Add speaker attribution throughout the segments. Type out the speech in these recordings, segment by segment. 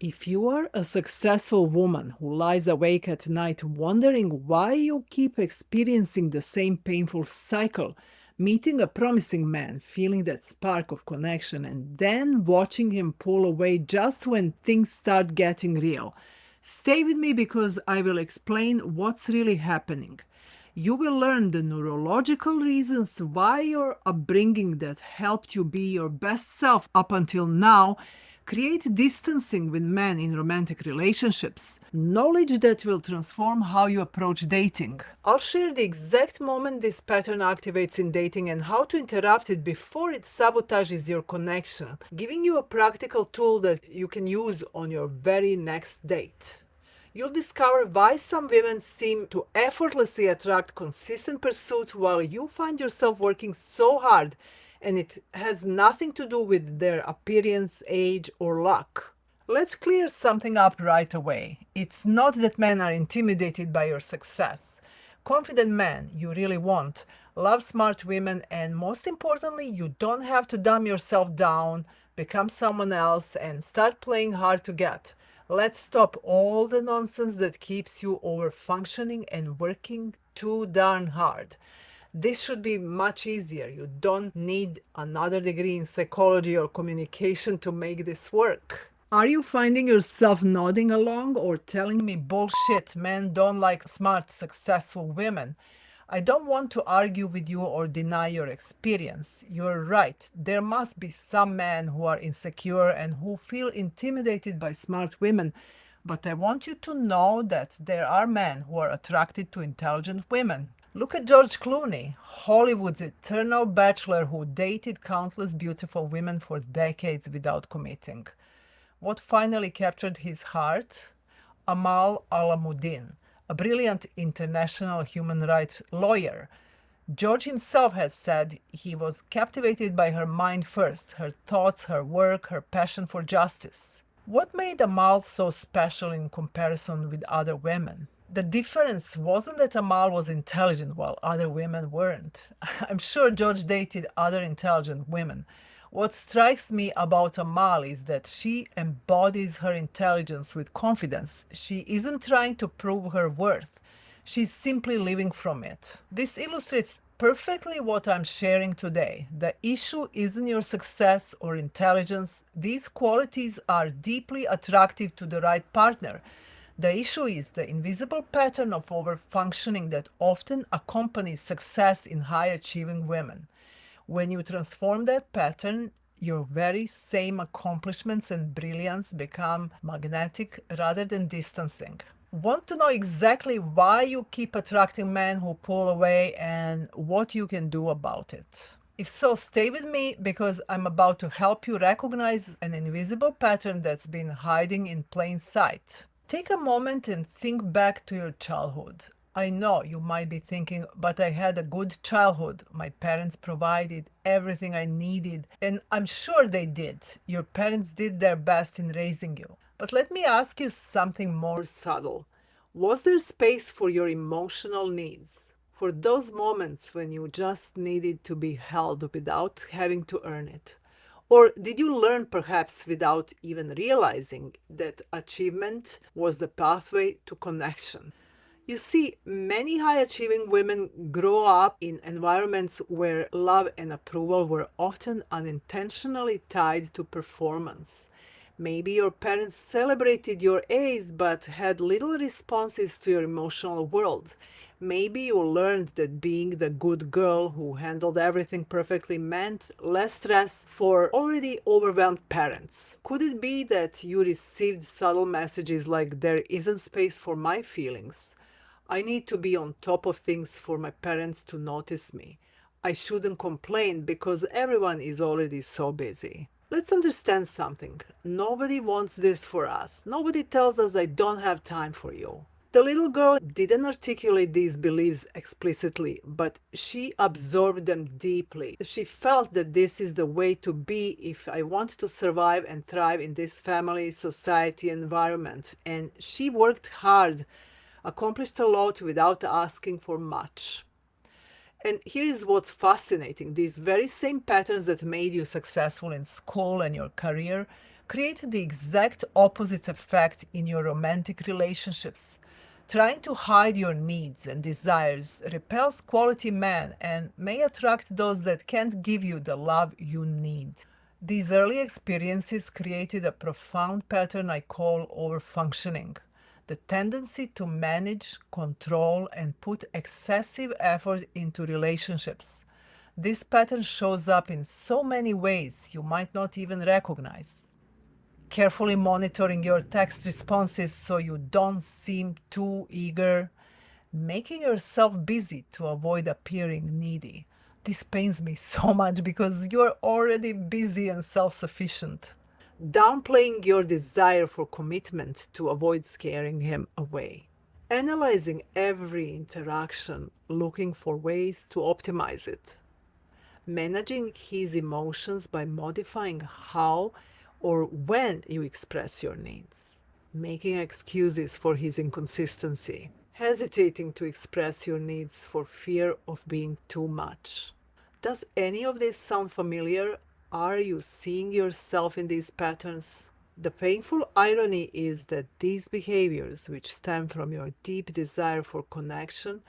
Speaker 1: If you are a successful woman who lies awake at night wondering why you keep experiencing the same painful cycle, meeting a promising man, feeling that spark of connection, and then watching him pull away just when things start getting real, stay with me because I will explain what's really happening. You will learn the neurological reasons why your upbringing that helped you be your best self up until now create distancing with men in romantic relationships, knowledge that will transform how you approach dating. I'll share the exact moment this pattern activates in dating and how to interrupt it before it sabotages your connection, giving you a practical tool that you can use on your very next date. You'll discover why some women seem to effortlessly attract consistent pursuit while you find yourself working so hard, and it has nothing to do with their appearance, age, or luck. Let's clear something up right away. It's not that men are intimidated by your success. Confident men you really want love smart women, and most importantly, you don't have to dumb yourself down, become someone else, and start playing hard to get. Let's stop all the nonsense that keeps you over functioning and working too darn hard. This should be much easier. You don't need another degree in psychology or communication to make this work. Are you finding yourself nodding along or telling me bullshit, men don't like smart, successful women? I don't want to argue with you or deny your experience. You're right. There must be some men who are insecure and who feel intimidated by smart women. But I want you to know that there are men who are attracted to intelligent women. Look at George Clooney, Hollywood's eternal bachelor who dated countless beautiful women for decades without committing. What finally captured his heart? Amal Alamuddin, a brilliant international human rights lawyer. George himself has said he was captivated by her mind first, her thoughts, her work, her passion for justice. What made Amal so special in comparison with other women? The difference wasn't that Amal was intelligent while other women weren't. I'm sure George dated other intelligent women. What strikes me about Amal is that she embodies her intelligence with confidence. She isn't trying to prove her worth. She's simply living from it. This illustrates perfectly what I'm sharing today. The issue isn't your success or intelligence. These qualities are deeply attractive to the right partner. The issue is the invisible pattern of overfunctioning that often accompanies success in high-achieving women. When you transform that pattern, your very same accomplishments and brilliance become magnetic rather than distancing. Want to know exactly why you keep attracting men who pull away and what you can do about it? If so, stay with me because I'm about to help you recognize an invisible pattern that's been hiding in plain sight. Take a moment and think back to your childhood. I know you might be thinking, but I had a good childhood. My parents provided everything I needed, and I'm sure they did. Your parents did their best in raising you. But let me ask you something more subtle. Was there space for your emotional needs? For those moments when you just needed to be held without having to earn it? Or did you learn perhaps without even realizing that achievement was the pathway to connection? You see, many high achieving women grow up in environments where love and approval were often unintentionally tied to performance. Maybe your parents celebrated your A's but had little responses to your emotional world. Maybe you learned that being the good girl who handled everything perfectly meant less stress for already overwhelmed parents. Could it be that you received subtle messages like, "There isn't space for my feelings. I need to be on top of things for my parents to notice me. I shouldn't complain because everyone is already so busy." Let's understand something. Nobody wants this for us. Nobody tells us, "I don't have time for you." The little girl didn't articulate these beliefs explicitly, but she absorbed them deeply. She felt that this is the way to be if I want to survive and thrive in this family, society, environment. And she worked hard, accomplished a lot without asking for much. And here is what's fascinating. These very same patterns that made you successful in school and your career create the exact opposite effect in your romantic relationships. Trying to hide your needs and desires repels quality men and may attract those that can't give you the love you need. These early experiences created a profound pattern I call overfunctioning, the tendency to manage, control, and put excessive effort into relationships. This pattern shows up in so many ways you might not even recognize. Carefully monitoring your text responses so you don't seem too eager, making yourself busy to avoid appearing needy. This pains me so much because you're already busy and self sufficient. Downplaying your desire for commitment to avoid scaring him away. Analyzing every interaction, looking for ways to optimize it. Managing his emotions by modifying how or when you express your needs. Making excuses for his inconsistency. Hesitating to express your needs for fear of being too much. Does any of this sound familiar? Are you seeing yourself in these patterns? The painful irony is that these behaviors, which stem from your deep desire for connection,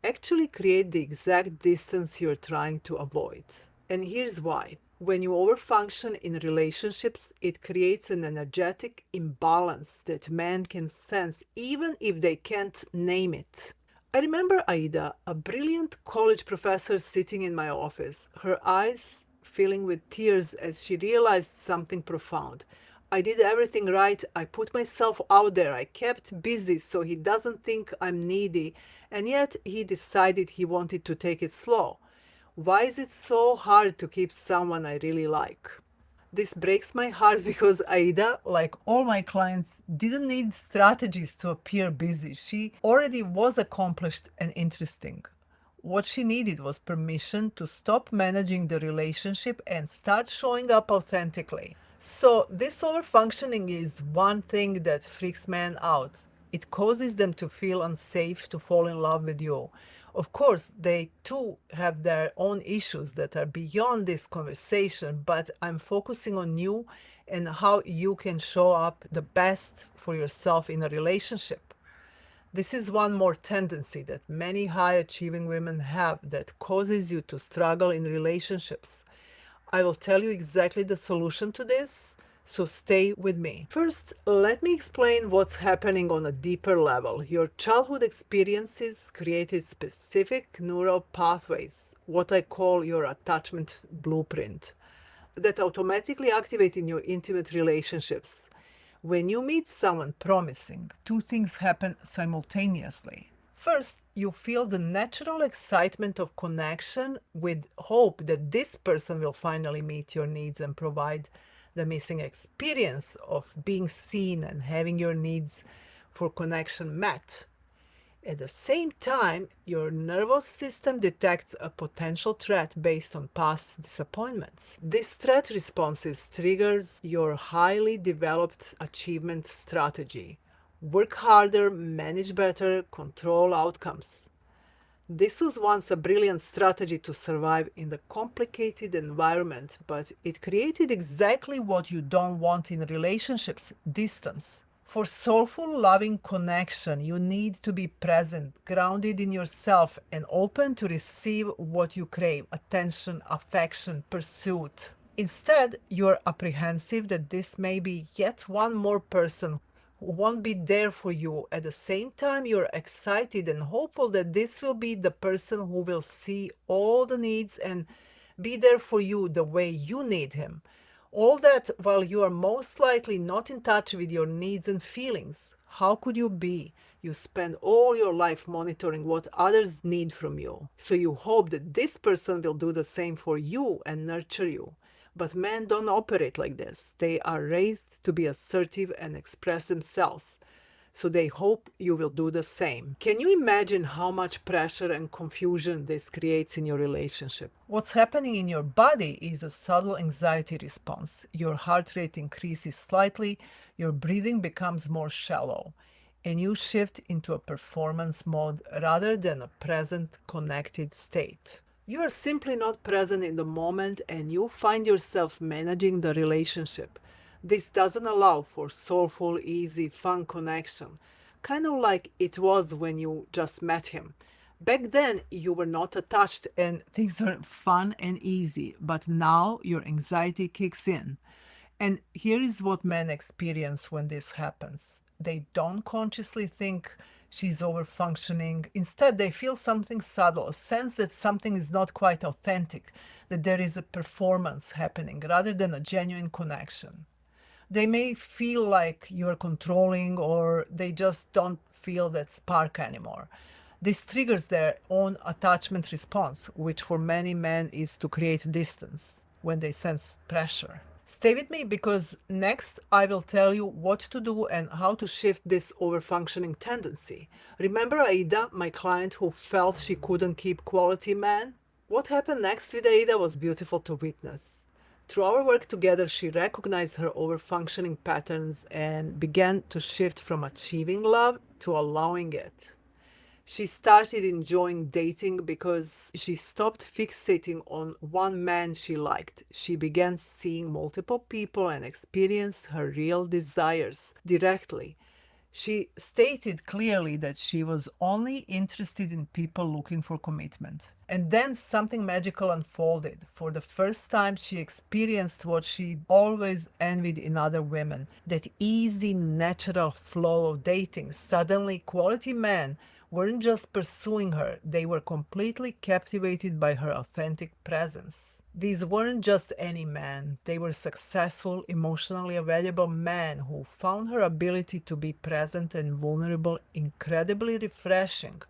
Speaker 1: actually create the exact distance you're trying to avoid. And here's why. When you overfunction in relationships, it creates an energetic imbalance that men can sense even if they can't name it. I remember Aida, a brilliant college professor sitting in my office, her eyes filling with tears as she realized something profound. I did everything right. I put myself out there. I kept busy so he doesn't think I'm needy. And yet he decided he wanted to take it slow. Why is it so hard to keep someone I really like? This breaks my heart because Aida, like all my clients, didn't need strategies to appear busy. She already was accomplished and interesting. What she needed was permission to stop managing the relationship and start showing up authentically. So, this overfunctioning is one thing that freaks men out. It causes them to feel unsafe to fall in love with you. Of course, they too have their own issues that are beyond this conversation, but I'm focusing on you and how you can show up the best for yourself in a relationship. This is one more tendency that many high achieving women have that causes you to struggle in relationships. I will tell you exactly the solution to this, so stay with me. First, let me explain what's happening on a deeper level. Your childhood experiences created specific neural pathways, what I call your attachment blueprint, that automatically activate in your intimate relationships. When you meet someone promising, two things happen simultaneously. First, you feel the natural excitement of connection with hope that this person will finally meet your needs and provide the missing experience of being seen and having your needs for connection met. At the same time, your nervous system detects a potential threat based on past disappointments. This threat response triggers your highly developed achievement strategy. Work harder, manage better, control outcomes. This was once a brilliant strategy to survive in the complicated environment, but it created exactly what you don't want in relationships: distance. For soulful, loving connection, you need to be present, grounded in yourself, and open to receive what you crave: attention, affection, pursuit. Instead, you're apprehensive that this may be yet one more person who won't be there for you. At the same time, you're excited and hopeful that this will be the person who will see all the needs and be there for you the way you need him. All that while you are most likely not in touch with your needs and feelings. How could you be? You spend all your life monitoring what others need from you. So you hope that this person will do the same for you and nurture you. But men don't operate like this. They are raised to be assertive and express themselves. So they hope you will do the same. Can you imagine how much pressure and confusion this creates in your relationship? What's happening in your body is a subtle anxiety response. Your heart rate increases slightly, your breathing becomes more shallow, and you shift into a performance mode rather than a present, connected state. You are simply not present in the moment and you find yourself managing the relationship. This doesn't allow for soulful, easy, fun connection, kind of like it was when you just met him. Back then, you were not attached and things were fun and easy, but now your anxiety kicks in. And here is what men experience when this happens. They don't consciously think she's over functioning. Instead, they feel something subtle, a sense that something is not quite authentic, that there is a performance happening rather than a genuine connection. They may feel like you're controlling or they just don't feel that spark anymore. This triggers their own attachment response, which for many men is to create distance when they sense pressure. Stay with me because next I will tell you what to do and how to shift this overfunctioning tendency. Remember Aida, my client who felt she couldn't keep quality men? What happened next with Aida was beautiful to witness. Through our work together, she recognized her overfunctioning patterns and began to shift from achieving love to allowing it. She started enjoying dating because she stopped fixating on one man she liked. She began seeing multiple people and experienced her real desires directly. She stated clearly that she was only interested in people looking for commitment. And then something magical unfolded. For the first time, she experienced what she always envied in other women, that easy, natural flow of dating. Suddenly, quality men weren't just pursuing her, they were completely captivated by her authentic presence. These weren't just any men, they were successful, emotionally available men who found her ability to be present and vulnerable incredibly refreshing.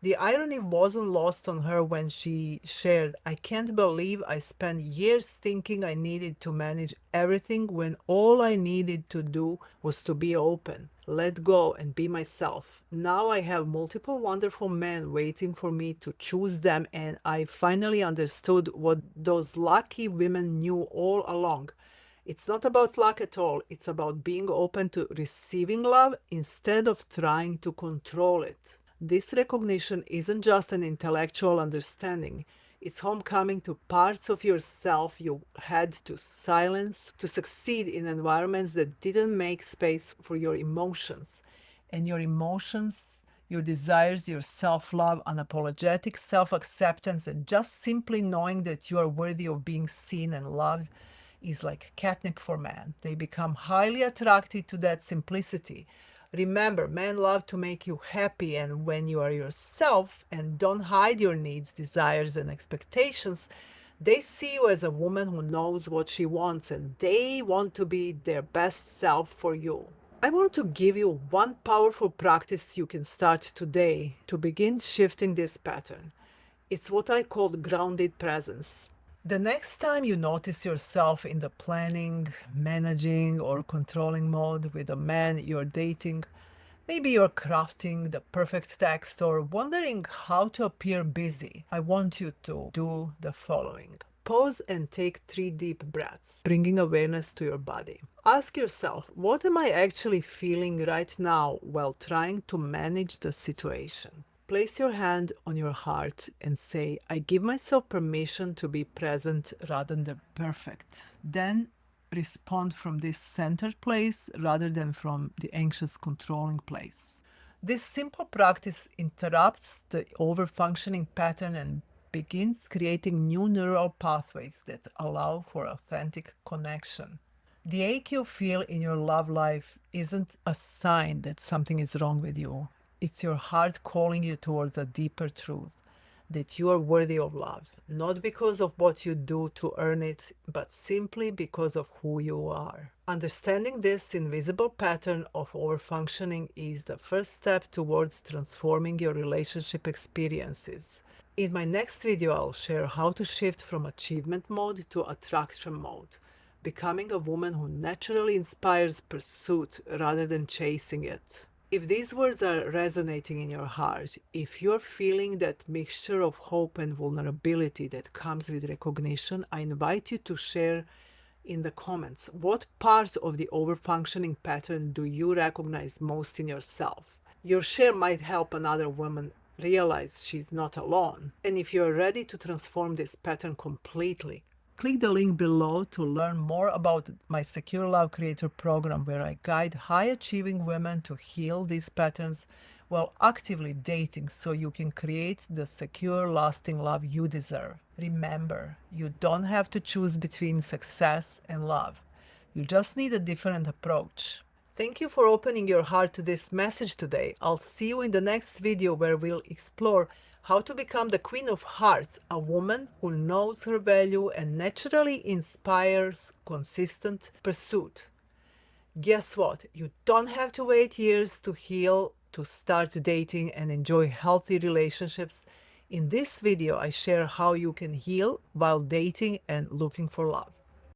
Speaker 1: The irony wasn't lost on her when she shared, "I can't believe I spent years thinking I needed to manage everything when all I needed to do was to be open, let go, and be myself. Now I have multiple wonderful men waiting for me to choose them, and I finally understood what those lucky women knew all along. It's not about luck at all, it's about being open to receiving love instead of trying to control it." This recognition isn't just an intellectual understanding, it's homecoming to parts of yourself you had to silence to succeed in environments that didn't make space for your emotions. And your emotions, your desires, your self love, unapologetic self acceptance, and just simply knowing that you are worthy of being seen and loved is like catnip for men. They become highly attracted to that simplicity. Remember, men love to make you happy, and when you are yourself and don't hide your needs, desires, and expectations, they see you as a woman who knows what she wants and they want to be their best self for you. I want to give you one powerful practice you can start today to begin shifting this pattern. It's what I call grounded presence. The next time you notice yourself in the planning, managing, or controlling mode with a man you're dating, maybe you're crafting the perfect text or wondering how to appear busy, I want you to do the following. Pause and take 3 deep breaths, bringing awareness to your body. Ask yourself, what am I actually feeling right now while trying to manage the situation? Place your hand on your heart and say, "I give myself permission to be present rather than perfect." Then respond from this centered place rather than from the anxious, controlling place. This simple practice interrupts the overfunctioning pattern and begins creating new neural pathways that allow for authentic connection. The ache you feel in your love life isn't a sign that something is wrong with you. It's your heart calling you towards a deeper truth that you are worthy of love, not because of what you do to earn it, but simply because of who you are. Understanding this invisible pattern of overfunctioning is the first step towards transforming your relationship experiences. In my next video, I'll share how to shift from achievement mode to attraction mode, becoming a woman who naturally inspires pursuit rather than chasing it. If these words are resonating in your heart, if you're feeling that mixture of hope and vulnerability that comes with recognition, I invite you to share in the comments what part of the overfunctioning pattern do you recognize most in yourself. Your share might help another woman realize she's not alone. And if you're ready to transform this pattern completely, Click the link below to learn more about my Secure Love Creator program, where I guide high-achieving women to heal these patterns while actively dating so you can create the secure, lasting love you deserve. Remember, you don't have to choose between success and love. You just need a different approach. Thank you for opening your heart to this message today. I'll see you in the next video, where we'll explore how to become the Queen of Hearts, a woman who knows her value and naturally inspires consistent pursuit. Guess what? You don't have to wait years to heal, to start dating and enjoy healthy relationships. In this video, I share how you can heal while dating and looking for love.